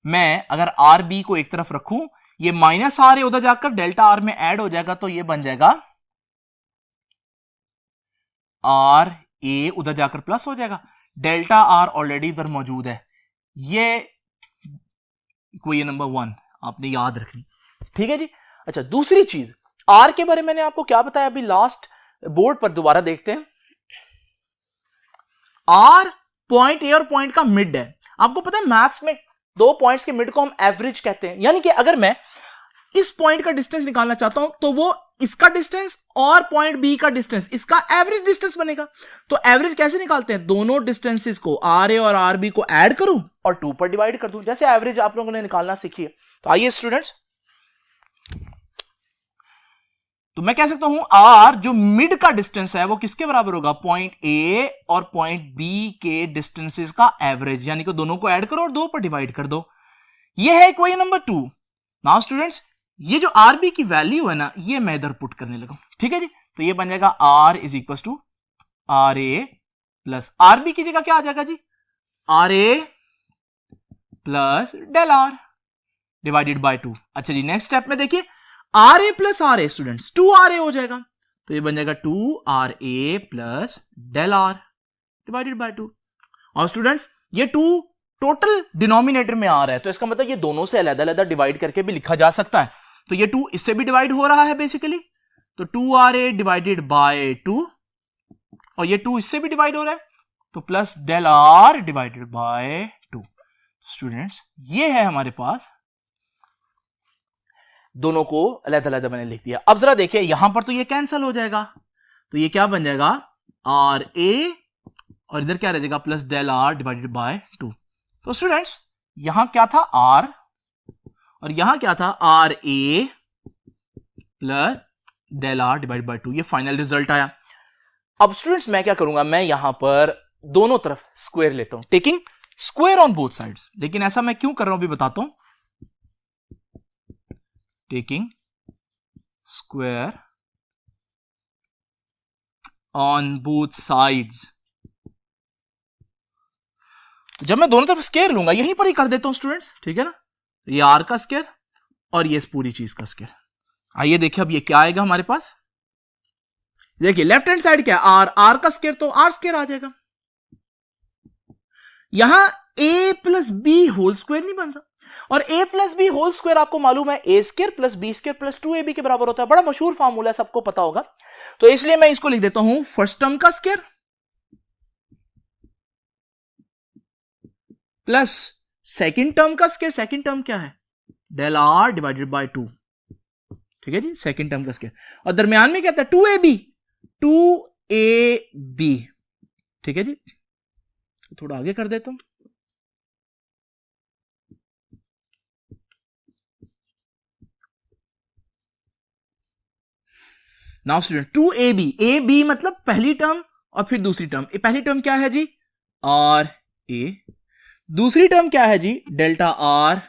A: मैं अगर आर बी को एक तरफ रखूं, ये माइनस आर ए उधर जाकर डेल्टा आर में ऐड हो जाएगा, तो ये बन जाएगा आर ए उधर जाकर प्लस हो जाएगा, डेल्टा आर ऑलरेडी इधर मौजूद है, ये कोई नंबर वन आपने याद रखनी, ठीक है जी। अच्छा, दूसरी चीज आर के बारे में मैंने आपको क्या बताया अभी लास्ट बोर्ड पर, दोबारा देखते हैं। आर पॉइंट ए और पॉइंट का मिड है। आपको पता है मैथ्स में दो पॉइंट्स के मिड को हम एवरेज कहते हैं, यानी कि अगर मैं इस पॉइंट का डिस्टेंस निकालना चाहता हूं तो वो इसका डिस्टेंस और पॉइंट बी का डिस्टेंस, इसका एवरेज डिस्टेंस बनेगा। तो एवरेज कैसे निकालते हैं, दोनों डिस्टेंसेस को आर ए और आर बी को ऐड करूं और 2 पर डिवाइड कर दूं, जैसे एवरेज आप लोगों ने निकालना सीखी है। तो आइए स्टूडेंट्स, तो मैं कह सकता हूं आर जो मिड का डिस्टेंस है वो किसके बराबर होगा, पॉइंट ए और पॉइंट बी के डिस्टेंसेस का एवरेज, यानी कि दोनों को ऐड करो और 2 पर डिवाइड कर दो। ये है इक्वेशन नंबर 2। नाउ स्टूडेंट्स, ये जो आर बी की वैल्यू है ना, ये मैं इधर पुट करने लगा, ठीक है जी। तो ये बन जाएगा R is equal to R A plus R B की जगह क्या आ जाएगा जी, R A plus del R divided by 2। अच्छा जी, नेक्स्ट स्टेप में देखिए R A plus R A students 2 R A हो जाएगा, तो ये बन जाएगा 2 R A plus del R divided by 2। और स्टूडेंट्स ये 2 टोटल डिनोमिनेटर में आ रहा है, तो इसका मतलब ये दोनों से अलग अलग डिवाइड करके भी लिखा जा सकता है। तो ये 2 इससे भी डिवाइड हो रहा है बेसिकली, तो 2 आर ए डिवाइडेड बाय 2, और ये 2 इससे भी डिवाइड हो रहा है, तो plus del R divided by 2। Students ये है हमारे पास, दोनों को अलग अलग मैंने लिख दिया। अब जरा देखिए यहां पर तो ये कैंसिल हो जाएगा, तो ये क्या बन जाएगा आर ए और इधर क्या रह जाएगा plus del R divided by 2। तो स्टूडेंट्स यहां क्या था आर और यहां क्या था R A plus del R divided by 2, ये फाइनल रिजल्ट आया। अब स्टूडेंट्स मैं क्या करूंगा, मैं यहां पर दोनों तरफ स्क्वायर लेता हूं, taking square on both sides. लेकिन ऐसा मैं क्यों कर रहा हूं अभी बताता हूं, taking square on both sides. जब मैं दोनों तरफ स्क्वायर लूंगा यहीं पर ही कर देता हूं स्टूडेंट्स, ठीक है ना, ये आर का स्क्वायर और ये इस पूरी चीज का स्क्वायर। आइए देखिए अब ये क्या आएगा हमारे पास, देखिए लेफ्ट हैंड साइड क्या है आर का स्क्वायर, तो आर स्क्वायर आ जाएगा। यहां A plus B whole square नहीं बन रहा, और a plus B whole square आपको मालूम है A square plus B square plus 2ab के बराबर होता है। बड़ा मशहूर फार्मूला है, सबको पता होगा। तो इसलिए मैं इसको लिख देता हूं फर्स्ट टर्म का स्क्वायर प्लस सेकंड टर्म का स्क्वायर। सेकंड टर्म क्या है? डेल आर डिवाइडेड बाय 2, ठीक है जी, सेकंड टर्म का स्क्वायर। और दरमियान में क्या था? 2ab, 2ab, ठीक है जी। थोड़ा आगे कर देता हूं। नाउ स्टूडेंट 2ab, ab मतलब पहली टर्म और फिर दूसरी टर्म। पहली टर्म क्या है जी? आर ए। दूसरी टर्म क्या है जी? Delta R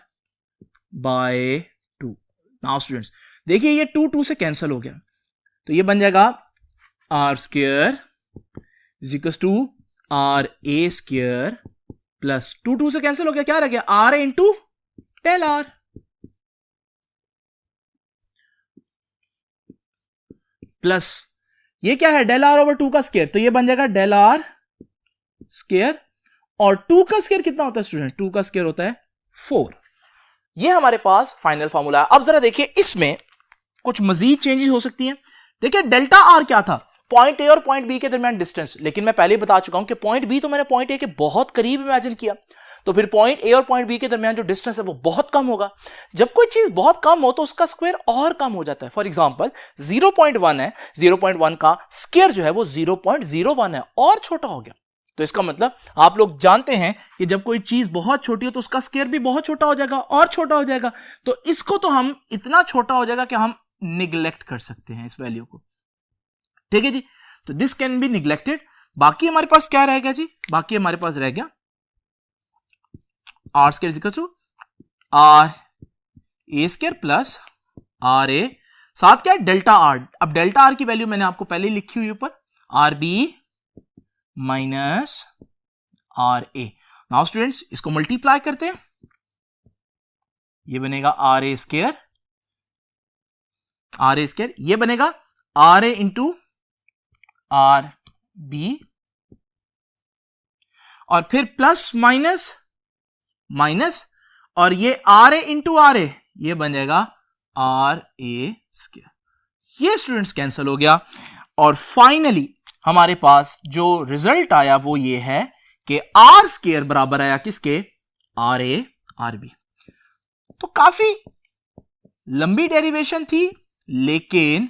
A: by 2। Now students देखिए ये 2 से कैंसिल हो गया, तो ये बन जाएगा R square is equal to R A square plus 2 से कैंसिल हो गया, क्या रह गया? R A into del R plus ये क्या है? डेल आर ओवर 2 का स्क्वायर, तो ये बन जाएगा डेल आर स्क्वायर। और 2 का स्क्वायर कितना होता है स्टूडेंट? 2 का स्क्वायर होता है 4। ये हमारे पास फाइनल फॉर्मूला है। अब जरा देखिए इसमें कुछ मजीद चेंजेस हो सकती हैं। देखिए डेल्टा आर क्या था? पॉइंट ए और पॉइंट बी के दरमियान डिस्टेंस, लेकिन मैं पहले ही बता चुका हूं कि पॉइंट बी तो मैंने पॉइंट ए के बहुत करीब इमेजिन किया, तो फिर पॉइंट ए और पॉइंट बी के दरमियान जो डिस्टेंस है वो बहुत कम होगा। जब कोई चीज बहुत कम हो तो उसका स्क्वायर और कम हो जाता है। फॉर एग्जांपल 0.1 है, 0.1 का स्क्वायर जो है वो 0.01 है और छोटा हो गया। तो इसका मतलब आप लोग जानते हैं कि जब कोई चीज बहुत छोटी हो तो उसका स्क्वायर भी बहुत छोटा हो जाएगा और छोटा हो जाएगा। तो इसको तो हम इतना छोटा हो जाएगा कि हम निग्लेक्ट कर सकते हैं इस वैल्यू को, ठीक है जी। तो दिस कैन बी निग्लेक्टेड। बाकी हमारे पास क्या रहेगा जी? बाकी हमारे पास रह गया R square equal to R A square plus R A, साथ क्या? Delta R. अब डेल्टा आर की वैल्यू मैंने आपको पहले ही लिखी हुई ऊपर, R B minus R A. Now students इसको मल्टीप्लाई करते हैं, ये बनेगा R A square, R A square, ये बनेगा R A into R B, और फिर प्लस माइनस माइनस, और ये R A into R A, ये बन जाएगा आर ए स्क्वायर। ये स्टूडेंट्स कैंसिल हो गया। और फाइनली हमारे पास जो रिजल्ट आया वो ये है कि आर स्क्वायर बराबर आया किसके? R A R B. तो काफी लंबी डेरिवेशन थी, लेकिन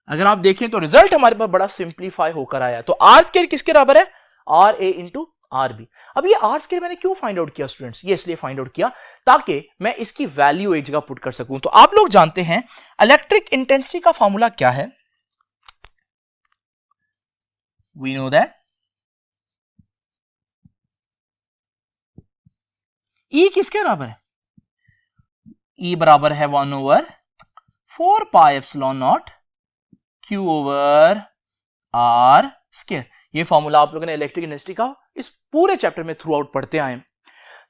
A: अगर आप देखें तो रिजल्ट हमारे पास बड़ा सिंप्लीफाई होकर आया। तो आर स्क्वायर किसके बराबर है? R A into R B. अब ये आर स्क्वायर मैंने क्यों फाइंड आउट किया स्टूडेंट्स? ये इसलिए फाइंड आउट किया ताकि मैं इसकी वैल्यू एक जगह पुट कर सकूं। तो आप लोग जानते हैं इलेक्ट्रिक इंटेंसिटी का फॉर्मूला क्या है? वी नो दैट E किसके बराबर है? E बराबर है 1/4 pi epsilon naught Q over R square. ये फॉर्मूला आप लोगों ने इलेक्ट्रिक इंटेंसिटी का इस पूरे चैप्टर में थ्रू आउट पढ़ते आए।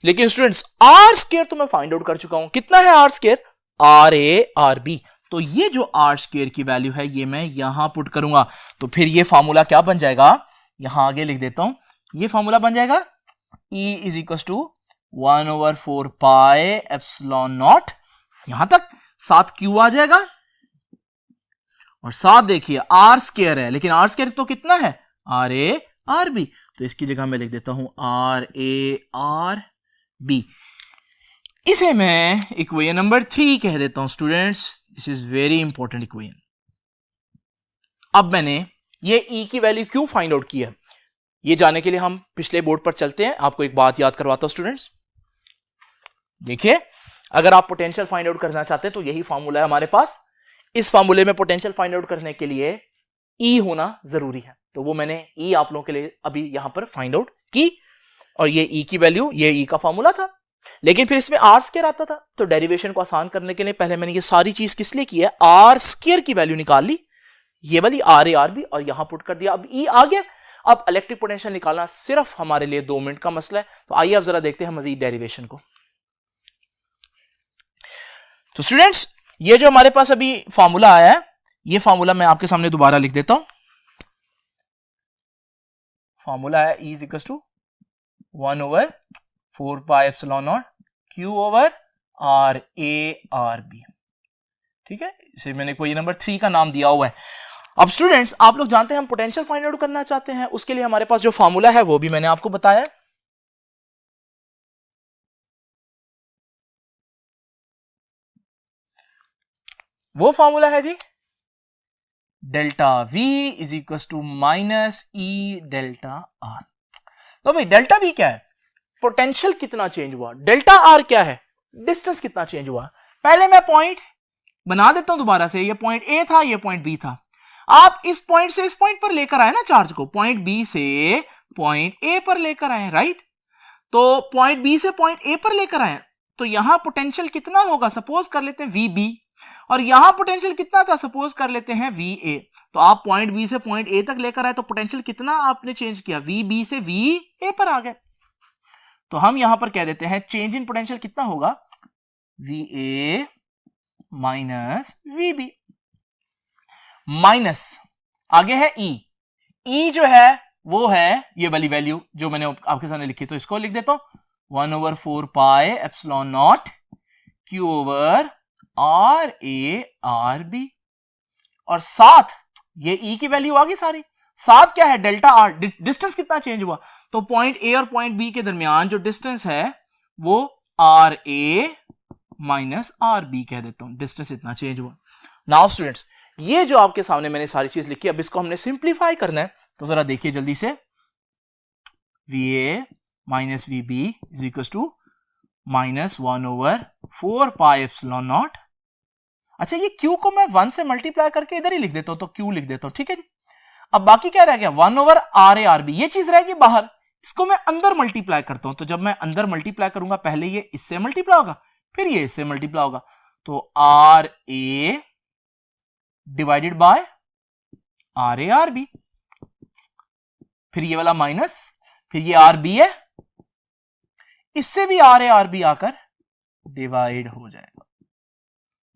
A: लेकिन स्टूडेंट्स आर स्क्वायर तो मैं फाइंड आउट कर चुका हूं। कितना है R square? R A R B. तो ये जो आर स्क्वायर की वैल्यू है ये मैं यहां पुट करूंगा। तो फिर ये फॉर्मूला क्या बन जाएगा? यहां आगे लिख देता हूं। ये फॉर्मूला बन जाएगा E is equal to 1/4 pi epsilon naught, यहां तक साथ Q आ जाएगा, और साथ देखिए आर स्क्वायर है, लेकिन आर स्क्वायर तो कितना है? R A R B. तो इसकी जगह मैं लिख देता हूं आर ए आर बी। इसे मैं इक्वेशन नंबर 3 कह देता हूं students. This is very important equation. अब मैंने ये E की वैल्यू क्यों फाइंड आउट की है, ये जानने के लिए हम पिछले बोर्ड पर चलते हैं। आपको एक बात याद करवाता हूं स्टूडेंट्स। देखिए अगर आप पोटेंशियल फाइंड आउट करना चाहते हैं तो यही फॉर्मूला है हमारे पास। इस फॉर्मूले में पोटेंशियल फाइंड आउट करने के लिए E होना जरूरी है, तो वो मैंने E आप लोगों के लिए अभी यहां पर फाइंड आउट की। और ये E की वैल्यू, ये E का फॉर्मूला था, लेकिन फिर इसमें आर स्क्वायर आता था। तो डेरिवेशन को आसान करने के लिए पहले मैंने ये सारी चीज किस लिए की है? आर स्क्वायर की वैल्यू निकाल ली, ये वाली आर ए आर बी, और यहां पुट कर दिया। अब E आ गया। अब इलेक्ट्रिक पोटेंशियल निकालना सिर्फ हमारे लिए 2 मिनट का मसला है। तो आइए अब जरा देखते हैं मजीद डेरिवेशन को। तो स्टूडेंट्स ये जो हमारे पास अभी फॉर्मूला आया है, ये फॉर्मूला मैं आपके सामने दोबारा लिख देता हूं। फॉर्मूला है E is equal to 1/4 pi epsilon naught Q over R A R B. ठीक है, इसे मैंने कोई नंबर 3 का नाम दिया हुआ है। अब स्टूडेंट्स आप लोग जानते हैं हम पोटेंशियल फाइंड आउट करना चाहते हैं, उसके लिए हमारे पास जो फॉर्मूला है वो भी मैंने आपको बताया। वो फॉर्मूला है जी delta V is equal to minus E delta R. तो भाई डेल्टा V क्या है? पोटेंशियल कितना चेंज हुआ। डेल्टा आर क्या है? डिस्टेंस कितना चेंज हुआ। पहले मैं पॉइंट बना देता हूं दोबारा से, ये पॉइंट ए था, ये पॉइंट बी था। आप इस पॉइंट से इस पॉइंट पर लेकर आए ना चार्ज को, पॉइंट बी से पॉइंट ए पर लेकर आए, राइट। तो पॉइंट बी से पॉइंट ए पर लेकर आए तो यहां पोटेंशियल कितना होगा, सपोज कर लेते हैं VB, और यहां पोटेंशियल कितना था, सपोज कर लेते हैं VA। तो आप पॉइंट बी से पॉइंट ए तक लेकर आए तो पोटेंशियल कितना आपने चेंज किया, VB से VA पर आ गए। तो हम यहां पर कह देते हैं चेंज इन पोटेंशियल कितना होगा, VA माइनस VB, माइनस आगे है E जो है वो है ये वाली वैल्यू जो मैंने आपके सामने लिखी, तो इसको लिख देता हूं 1/4 pi epsilon naught Q over R A R B, और साथ ये E की वैल्यू आ गई सारी, साथ क्या है डेल्टा आर, डिस्टेंस कितना चेंज हुआ। तो पॉइंट ए और पॉइंट बी के दरमियान जो डिस्टेंस है वो R A minus R B कह देता हूं, डिस्टेंस इतना चेंज हुआ। नाउ स्टूडेंट्स ये जो आपके सामने मैंने सारी चीज लिखी, अब इसको हमने सिंप्लीफाई करना है, तो जरा देखिए जल्दी से। VA minus VB is equal to minus 1/4 pi epsilon naught. अच्छा ये Q को मैं 1 से मल्टीप्लाई करके इधर ही लिख देता हूं, तो Q लिख देता हूं, ठीक है जी। अब बाकी क्या रह गया 1/RA/RB, ये चीज रहेगी बाहर, इसको मैं अंदर मल्टीप्लाई करता हूं। तो जब मैं अंदर मल्टीप्लाई करूंगा पहले ये इससे मल्टीप्लाई होगा, फिर ये इससे मल्टीप्लाई होगा, तो RA डिवाइडेड बाय RA/RB, फिर ये वाला माइनस, फिर ये RB है, इससे भी RA/RB आकर डिवाइड हो जाएगा।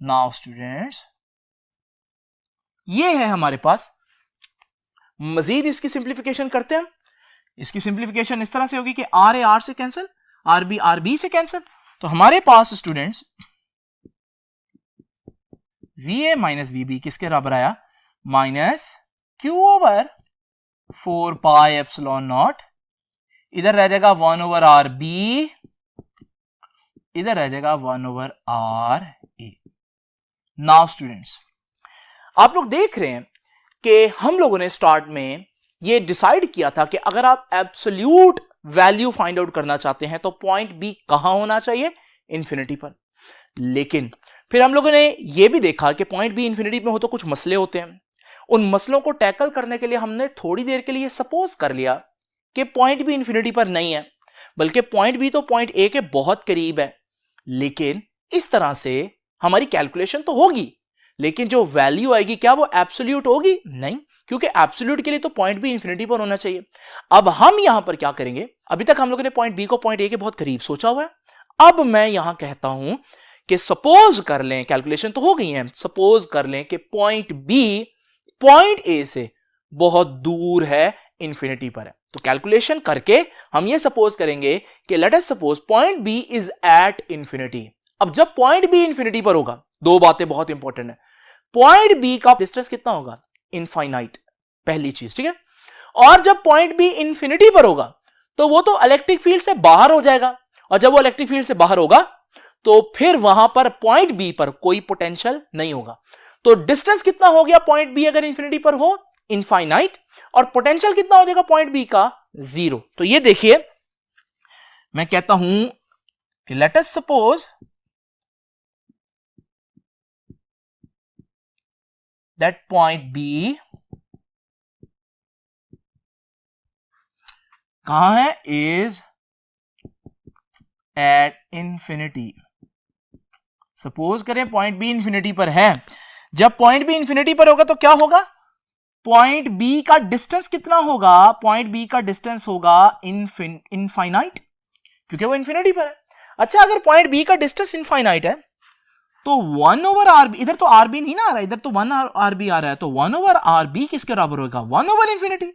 A: नाउ स्टूडेंट्स ये है हमारे पास, मजीद इसकी सिंप्लीफिकेशन करते हैं। इसकी सिंप्लीफिकेशन इस तरह से होगी कि RA R से कैंसिल, RB RB से कैंसिल, तो हमारे पास स्टूडेंट्स VA माइनस VB किसके बराबर आया, minus Q over 4 pi epsilon not, इधर रह जाएगा 1/RB, इधर रह जाएगा 1/RA। नाउ स्टूडेंट्स आप लोग देख रहे हैं कि हम लोगों ने स्टार्ट में ये डिसाइड किया था कि अगर आप एब्सोल्यूट वैल्यू फाइंड आउट करना चाहते हैं तो पॉइंट बी कहां होना चाहिए, इंफिनिटी पर। लेकिन फिर हम लोगों ने यह भी देखा कि पॉइंट बी इंफिनिटी में हो तो कुछ मसले होते हैं। उन मसलों को टैकल करने के लिए हमने थोड़ी देर के लिए सपोज कर लिया कि पॉइंट बी इंफिनिटी पर नहीं है, बल्कि पॉइंट बी तो पॉइंट ए के बहुत करीब है। लेकिन इस तरह से हमारी कैलकुलेशन तो होगी, लेकिन जो वैल्यू आएगी क्या वो एब्सोल्यूट होगी, नहीं, क्योंकि एब्सोल्यूट के लिए तो पॉइंट बी इंफिनिटी पर होना चाहिए। अब हम यहां पर क्या करेंगे, अभी तक हम लोगों ने पॉइंट बी को पॉइंट ए के बहुत करीब सोचा हुआ है। अब मैं यहां कहता हूं कि सपोज कर लें, कैलकुलेशन तो हो गई है, सपोज कर लें कि पॉइंट बी पॉइंट ए से बहुत दूर है, इंफिनिटी पर है। तो कैलकुलेशन करके हम ये सपोज करेंगे कि let us suppose point B is at infinity. अब जब पॉइंट बी इंफिनिटी पर होगा, दो बातें बहुत इंपॉर्टेंट है। पॉइंट बी का डिस्टेंस कितना होगा, इनफाइनाइट, पहली चीज, ठीक है। और जब पॉइंट बी इंफिनिटी पर होगा तो वो तो इलेक्ट्रिक फील्ड से बाहर हो जाएगा, और जब वो इलेक्ट्रिक फील्ड से बाहर होगा तो फिर वहां पर पॉइंट बी पर कोई पोटेंशियल नहीं होगा। तो डिस्टेंस कितना हो गया पॉइंट बी अगर इंफिनिटी पर हो, इनफाइनाइट, और पोटेंशियल कितना हो जाएगा पॉइंट बी का, 0। तो ये देखिए मैं कहता हूं कि let us suppose that point B कहां है, इज एट इंफिनिटी। सपोज करें पॉइंट बी इंफिनिटी पर है। जब पॉइंट बी इंफिनिटी पर होगा तो क्या होगा, पॉइंट बी का डिस्टेंस कितना होगा, पॉइंट बी का डिस्टेंस होगा इनफाइनाइट, क्योंकि वो इंफिनिटी पर है। अच्छा अगर पॉइंट बी का डिस्टेंस इनफाइनाइट है तो 1/RB, इधर तो RB नहीं ना आ रहा है, इधर तो 1/RB आ रहा है, तो 1/RB किसके बराबर होगा, 1/इंफिनिटी,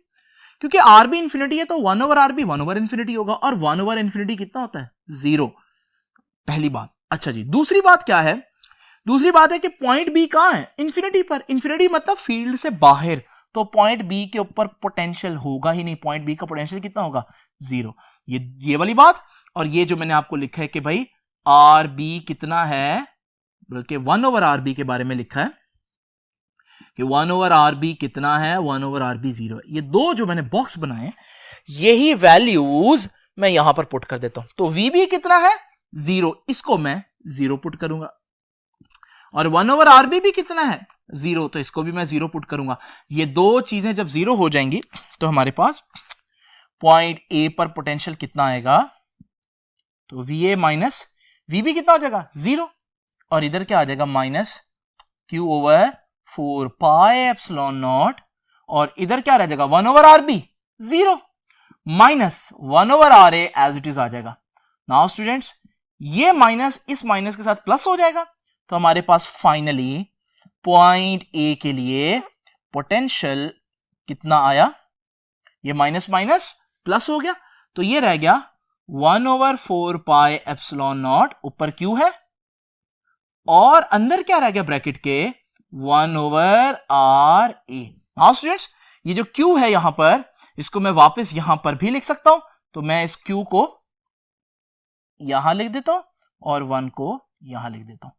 A: क्योंकि RB इंफिनिटी है तो 1/RB 1/इंफिनिटी होगा, और 1/इंफिनिटी कितना होता है, 0। पहली बात। अच्छा जी, दूसरी बात क्या है? दूसरी बात है कि पॉइंट बी कहां है? इंफिनिटी पर। इंफिनिटी मतलब फील्ड से बाहर, तो पॉइंट बी के ऊपर पोटेंशियल होगा ही नहीं। पॉइंट बी का पोटेंशियल कितना होगा? 0। ये वाली बात। और ये जो मैंने आपको लिखा है कि भाई आर बी कितना है, बल्कि 1/RB के बारे में लिखा है कि 1/RB कितना है, 1/RB 0 है। ये दो जो मैंने बॉक्स बनाए, यही वैल्यूज मैं यहां पर पुट कर देता हूं। तो VB कितना है? 0, इसको मैं 0 पुट करूंगा। और 1/RB भी कितना है? 0, तो इसको भी मैं 0 पुट करूंगा। ये दो चीजें जब 0 हो जाएंगी तो हमारे पास पॉइंट ए पर पोटेंशियल कितना आएगा? तो VA माइनस VB कितना हो जाएगा? 0। और इधर क्या आ जाएगा? Minus Q/4πε0। और इधर क्या रह जाएगा? 1/RB 0 minus 1/RA as it is आ जाएगा। नाउ स्टूडेंट्स, ये माइनस इस माइनस के साथ प्लस हो जाएगा, तो हमारे पास फाइनली पॉइंट ए के लिए पोटेंशियल कितना आया? ये माइनस माइनस प्लस हो गया, तो ये रह गया 1/4πε0, ऊपर Q है और अंदर क्या रह गया ब्रैकेट के? 1/RA। हाँ स्टूडेंट्स, ये जो Q है यहां पर, इसको मैं वापस यहां पर भी लिख सकता हूं। तो मैं इस Q को यहां लिख देता हूं और 1 को यहां लिख देता हूं।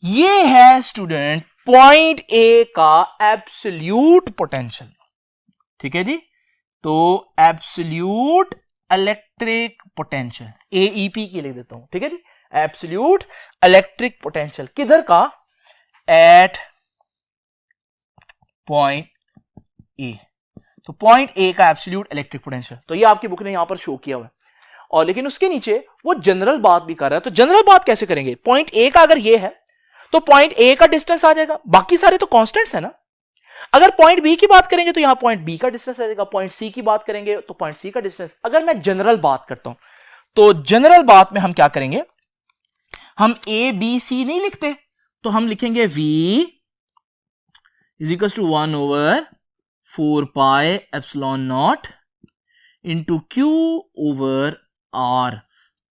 A: ये है स्टूडेंट पॉइंट ए का एब्सोल्यूट पोटेंशियल। ठीक है जी, तो एब्सोल्यूट इलेक्ट्रिक पोटेंशियल, AEP की लिख देता हूं। ठीक है जी, एब्सोल्यूट इलेक्ट्रिक पोटेंशियल किधर का? At point A. तो पॉइंट ए का एब्सोल्यूट इलेक्ट्रिक पोटेंशियल, तो ये आपकी बुक ने यहां पर शो किया हुआ है। और लेकिन उसके नीचे वो जनरल बात भी कर रहा है। तो जनरल बात कैसे करेंगे? पॉइंट ए का अगर ये है तो पॉइंट ए का डिस्टेंस आ जाएगा, बाकी सारे तो कांस्टेंट्स है ना। अगर पॉइंट बी की बात करेंगे तो यहां पॉइंट बी का डिस्टेंस आ जाएगा, पॉइंट सी की बात करेंगे तो पॉइंट सी का डिस्टेंस। अगर मैं जनरल बात करता हूं तो जनरल बात में हम क्या करेंगे? हम ए बी सी नहीं लिखते, तो हम लिखेंगे V = 1/4πε0 इंटू Q/R।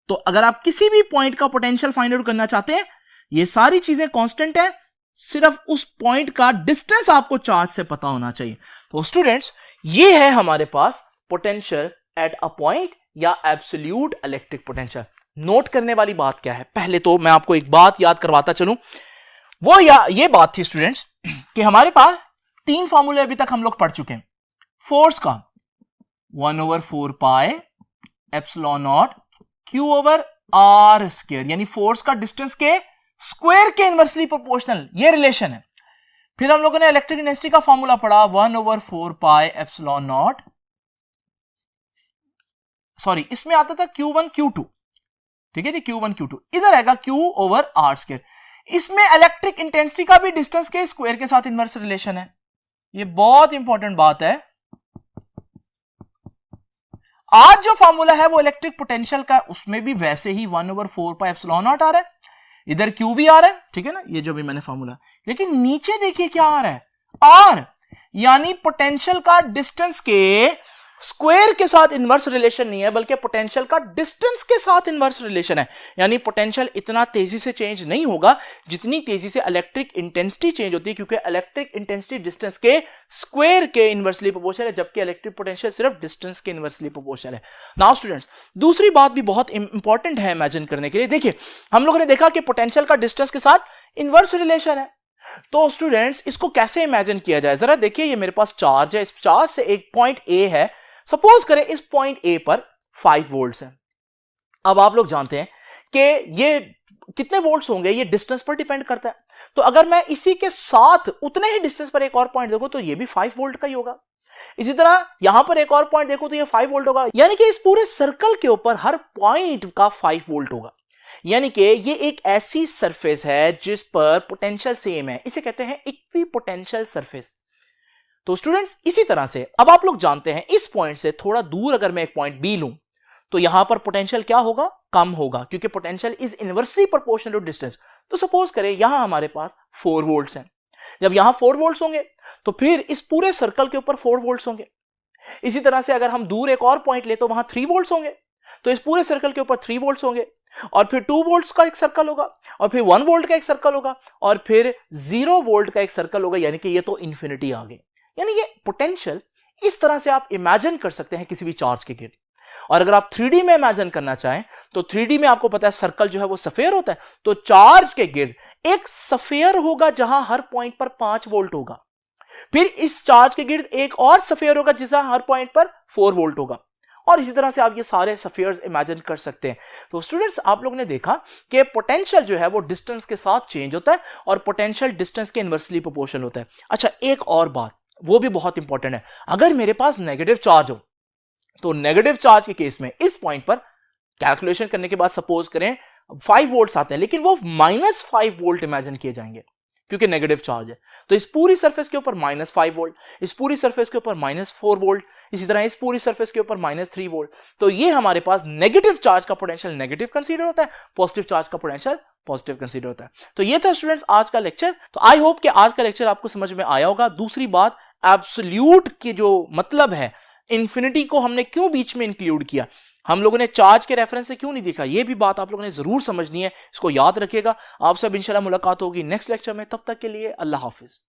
A: तो अगर आप किसी भी पॉइंट का पोटेंशियल फाइंड आउट करना चाहते हैं, ये सारी चीजें कांस्टेंट है, सिर्फ उस पॉइंट का डिस्टेंस आपको चार्ज से पता होना चाहिए। तो स्टूडेंट्स, ये है हमारे पास पोटेंशियल एट अ पॉइंट या एब्सोल्यूट इलेक्ट्रिक पोटेंशियल। नोट करने वाली बात क्या है? पहले तो मैं आपको एक बात याद करवाता चलूं। वो ये बात थी स्टूडेंट्स कि हमारे पास 3 फार्मूले अभी तक हम लोग पढ़ चुके हैं। फोर्स का 1/4πε0 Q/R², यानी फोर्स का डिस्टेंस के स्क्वायर के इनवर्सली प्रोपोर्शनल, ये रिलेशन है। फिर हम लोगों ने इलेक्ट्रिक इंटेंसिटी का फार्मूला पढ़ा 1/4πε0, सॉरी इसमें आता था Q1 Q2। ठीक है जी, Q1 Q2 इधर आएगा Q/R²। इसमें इलेक्ट्रिक इंटेंसिटी का भी डिस्टेंस के स्क्वायर के साथ इनवर्स रिलेशन है। ये बहुत इंपॉर्टेंट बात है। आज जो फार्मूला है वो इलेक्ट्रिक पोटेंशियल का, उसमें भी वैसे ही 1/4πε0 आ रहा है, इधर Q भी आ रहा है। ठीक है ना, ये जो भी मैंने फार्मूला, लेकिन नीचे देखिए क्या आ रहा है? R, यानी पोटेंशियल का डिस्टेंस के स्क्वायर के साथ इनवर्स रिलेशन नहीं है, बल्कि पोटेंशियल का डिस्टेंस के साथ इनवर्स रिलेशन है। यानी पोटेंशियल इतना तेजी से चेंज नहीं होगा जितनी तेजी से इलेक्ट्रिक इंटेंसिटी चेंज होती है, क्योंकि इलेक्ट्रिक इंटेंसिटी डिस्टेंस के स्क्वायर के इनवर्सली प्रोपोर्शनल है, जबकि इलेक्ट्रिक पोटेंशियल सिर्फ डिस्टेंस के इनवर्सली प्रोपोर्शनल है। नाउ स्टूडेंट्स, दूसरी बात भी बहुत इंपॉर्टेंट है इमेजिन करने के लिए। देखिए, हम लोगों ने देखा कि पोटेंशियल का डिस्टेंस के साथ इनवर्स रिलेशन है। तो स्टूडेंट्स, इसको कैसे इमेजिन किया जाए? जरा देखिए, ये मेरे पास चार्ज है, इस चार्ज से एक पॉइंट ए है। सपोज करें इस पॉइंट ए पर 5 वोल्ट्स हैं। अब आप लोग जानते हैं कि ये कितने वोल्ट्स होंगे, ये डिस्टेंस पर डिपेंड करता है। तो अगर मैं इसी के साथ उतने ही डिस्टेंस पर एक और पॉइंट देखो तो ये भी 5 वोल्ट का ही होगा। इसी तरह यहां पर एक और पॉइंट देखो तो ये 5 वोल्ट होगा। यानी कि इस पूरे सर्कल के ऊपर हर पॉइंट का 5 वोल्ट होगा। यानी कि ये एक ऐसी सरफेस है जिस पर पोटेंशियल सेम है, इसे कहते हैं इक्विपोटेंशियल सरफेस। तो स्टूडेंट्स, इसी तरह से अब आप लोग जानते हैं इस पॉइंट से थोड़ा दूर अगर मैं एक पॉइंट बी लूं तो यहां पर पोटेंशियल क्या होगा? कम होगा, क्योंकि potential is inversely proportional to distance. तो सपोज करें यहां हमारे पास 4 वोल्ट्स हैं। जब यहां 4 वोल्ट्स होंगे तो फिर इस पूरे सर्कल के ऊपर 4 वोल्ट्स होंगे। इसी तरह से अगर हम दूर एक और पॉइंट ले तो वहां 3 वोल्ट्स होंगे, तो इस पूरे सर्कल के ऊपर 3 वोल्ट्स होंगे। और फिर 2 वोल्ट्स का एक सर्कल होगा, और फिर 1 वोल्ट का एक सर्कल होगा, और फिर 0 वोल्ट का एक सर्कल होगा, यानी कि ये तो इंफिनिटी आ गई। यानी ये पोटेंशियल इस तरह से आप इमेजिन कर सकते हैं किसी भी चार्ज के गिर्द। और अगर आप 3D में इमेजिन करना चाहें तो 3D में आपको पता है सर्कल जो है वो सफेयर होता है, तो चार्ज के गिर्द एक सफेयर होगा जहां हर पॉइंट पर 5 वोल्ट होगा, फिर इस चार्ज के गिर्द एक और सफेयर होगा जिसका हर पॉइंट पर 4 वोल्ट होगा, और इसी तरह से आप ये सारे सफेयर्स इमेजिन कर सकते हैं। तो स्टूडेंट्स, आप लोगों ने देखा कि पोटेंशियल जो है वो डिस्टेंस के साथ चेंज होता है और पोटेंशियल डिस्टेंस के इनवर्सली प्रोपोर्शनल होता है। अच्छा, एक और बात वो भी बहुत इंपॉर्टेंट है, अगर मेरे पास नेगेटिव चार्ज हो तो नेगेटिव चार्ज के केस में इस पॉइंट पर कैलकुलेशन करने के बाद सपोज करें 5 वोल्ट्स आते हैं, लेकिन वो -5 वोल्ट इमेजिन किए जाएंगे क्योंकि नेगेटिव चार्ज है। तो इस पूरी सरफेस के ऊपर -5 वोल्ट, इस पूरी सरफेस के ऊपर -4 वोल्ट, इसी तरह इस पूरी सरफेस के ऊपर -3 वोल्ट। तो ये हमारे पास नेगेटिव चार्ज का पोटेंशियल नेगेटिव कंसीडर होता है, पॉजिटिव चार्ज का पोटेंशियल पॉजिटिव कंसीडर होता है। तो ये था स्टूडेंट्स आज का लेक्चर। तो आई होप कि आज का लेक्चर आपको समझ में आया होगा। दूसरी बात, एब्सोल्यूट की जो मतलब है, इंफिनिटी को हमने क्यों बीच में इंक्लूड किया, हम लोगों ने चार्ज के रेफरेंस से क्यों नहीं देखा, ये भी बात आप लोगों ने जरूर समझनी है, इसको याद रखिएगा। आपसे अब इंशाल्लाह मुलाकात होगी नेक्स्ट लेक्चर में, तब तक के लिए अल्लाह हाफिज।